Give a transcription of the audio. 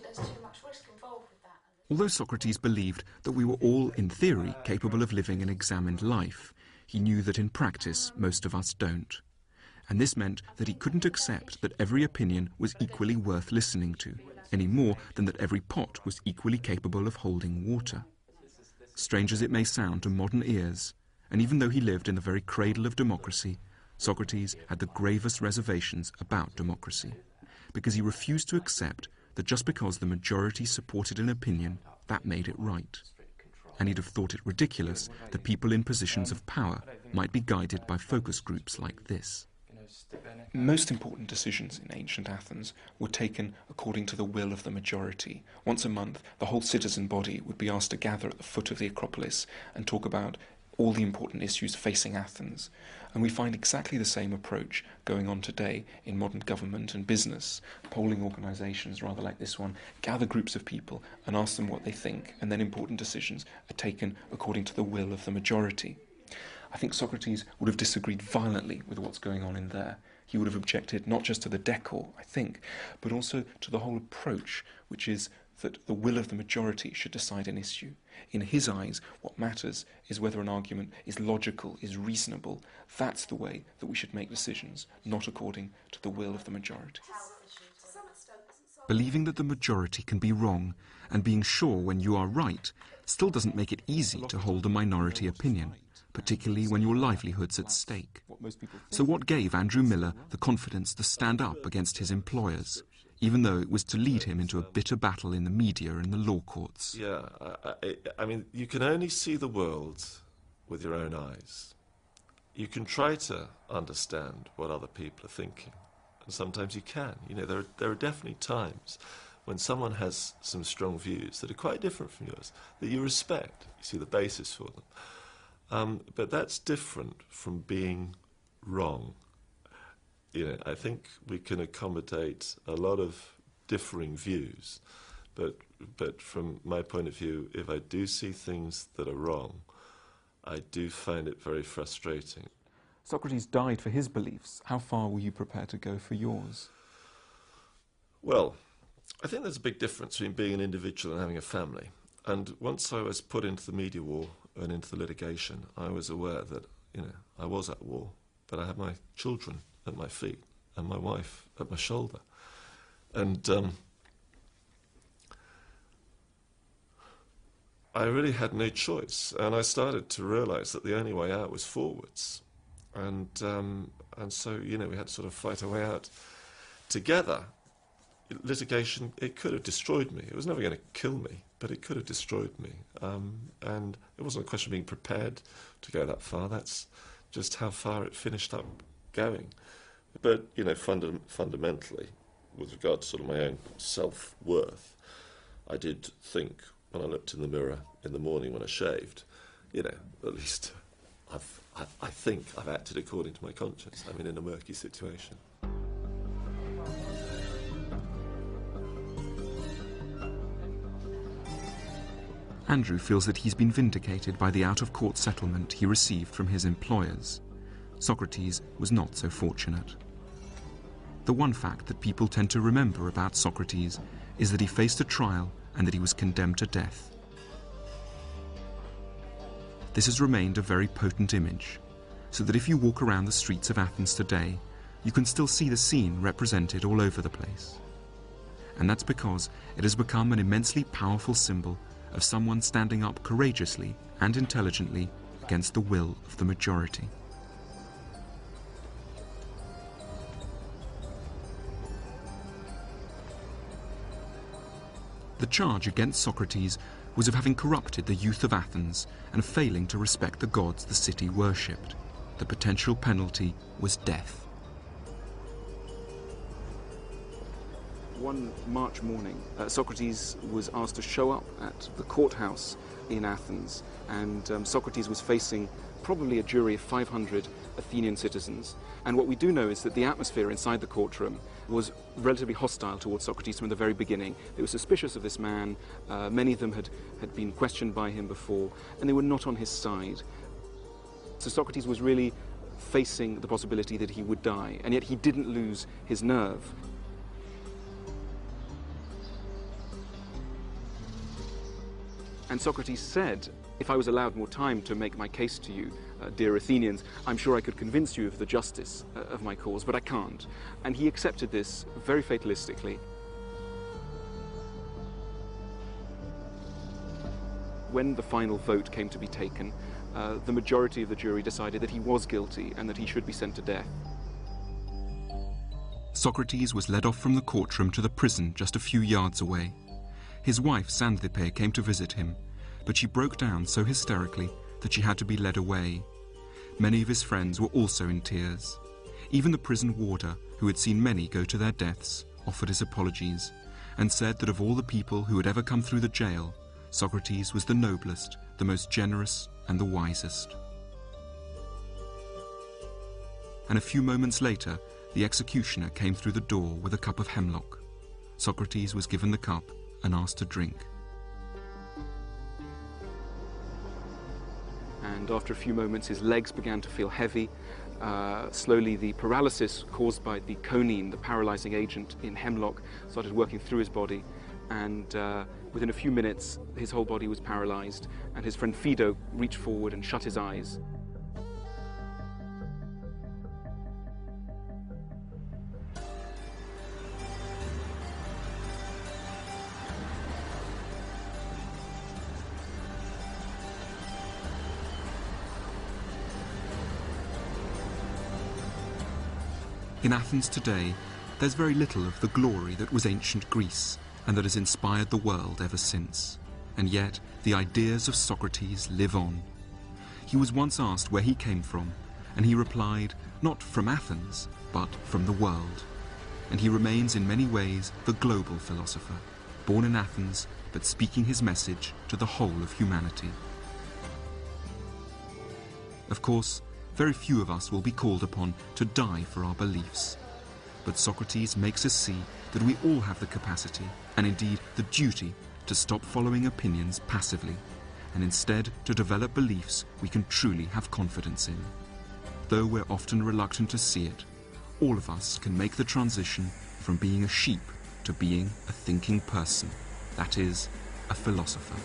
there's too much risk involved with that. Although Socrates believed that we were all, in theory, capable of living an examined life, he knew that in practice most of us don't. And this meant that he couldn't accept that every opinion was equally worth listening to, any more than that every pot was equally capable of holding water. Strange as it may sound to modern ears, and even though he lived in the very cradle of democracy, Socrates had the gravest reservations about democracy, because he refused to accept that just because the majority supported an opinion, that made it right. And he'd have thought it ridiculous that people in positions of power might be guided by focus groups like this. Most important decisions in ancient Athens were taken according to the will of the majority. Once a month, the whole citizen body would be asked to gather at the foot of the Acropolis and talk about all the important issues facing Athens. And we find exactly the same approach going on today in modern government and business. Polling organisations, rather like this one, gather groups of people and ask them what they think, and then important decisions are taken according to the will of the majority. I think Socrates would have disagreed violently with what's going on in there. He would have objected not just to the decor, I think, but also to the whole approach, which is that the will of the majority should decide an issue. In his eyes, what matters is whether an argument is logical, is reasonable. That's the way that we should make decisions, not according to the will of the majority. Believing that the majority can be wrong and being sure when you are right still doesn't make it easy to hold a minority opinion, particularly when your livelihood's at stake. So what gave Andrew Miller the confidence to stand up against his employers, even though it was to lead him into a bitter battle in the media and the law courts? Yeah, I mean, you can only see the world with your own eyes. You can try to understand what other people are thinking, and sometimes you can. You know, there are definitely times when someone has some strong views that are quite different from yours, that you respect. You see the basis for them. But that's different from being wrong. You know, I think we can accommodate a lot of differing views, but from my point of view, if I do see things that are wrong, I do find it very frustrating. Socrates died for his beliefs. How far were you prepared to go for yours? Well, I think there's a big difference between being an individual and having a family. And once I was put into the media war and into the litigation, I was aware that, you know, I was at war, but I had my children at my feet and my wife at my shoulder. And I really had no choice. And I started to realise that the only way out was forwards. And so, you know, we had to sort of fight our way out together. Litigation, it could have destroyed me. It was never going to kill me, but it could have destroyed me. And it wasn't a question of being prepared to go that far. That's just how far it finished up going. But, you know, fundamentally, with regard to sort of my own self-worth, I did think, when I looked in the mirror in the morning when I shaved, you know, at least I think I've acted according to my conscience. I'm in a murky situation. Andrew feels that he's been vindicated by the out-of-court settlement he received from his employers. Socrates was not so fortunate. The one fact that people tend to remember about Socrates is that he faced a trial and that he was condemned to death. This has remained a very potent image, so that if you walk around the streets of Athens today, you can still see the scene represented all over the place. And that's because it has become an immensely powerful symbol of someone standing up courageously and intelligently against the will of the majority. The charge against Socrates was of having corrupted the youth of Athens and failing to respect the gods the city worshipped. The potential penalty was death. One March morning, Socrates was asked to show up at the courthouse in Athens, and Socrates was facing probably a jury of 500 Athenian citizens. And what we do know is that the atmosphere inside the courtroom was relatively hostile towards Socrates from the very beginning. They were suspicious of this man. Many of them had been questioned by him before, and they were not on his side. So Socrates was really facing the possibility that he would die, and yet he didn't lose his nerve. And Socrates said, if I was allowed more time to make my case to you, dear Athenians, I'm sure I could convince you of the justice of my cause, but I can't. And he accepted this very fatalistically. When the final vote came to be taken, the majority of the jury decided that he was guilty and that he should be sent to death. Socrates was led off from the courtroom to the prison just a few yards away. His wife, Xanthippe, came to visit him, but she broke down so hysterically that she had to be led away. Many of his friends were also in tears. Even the prison warder, who had seen many go to their deaths, offered his apologies and said that of all the people who had ever come through the jail, Socrates was the noblest, the most generous, and the wisest. And a few moments later, the executioner came through the door with a cup of hemlock. Socrates was given the cup and asked to drink. And after a few moments, his legs began to feel heavy. Slowly, the paralysis caused by the conine, the paralyzing agent in hemlock, started working through his body. And within a few minutes, his whole body was paralyzed. And his friend Fido reached forward and shut his eyes. In Athens today, there's very little of the glory that was ancient Greece and that has inspired the world ever since. And yet, the ideas of Socrates live on. He was once asked where he came from, and he replied, not from Athens, but from the world. And he remains in many ways the global philosopher, born in Athens, but speaking his message to the whole of humanity. Of course, very few of us will be called upon to die for our beliefs. But Socrates makes us see that we all have the capacity, and indeed the duty, to stop following opinions passively, and instead to develop beliefs we can truly have confidence in. Though we're often reluctant to see it, all of us can make the transition from being a sheep to being a thinking person, that is, a philosopher.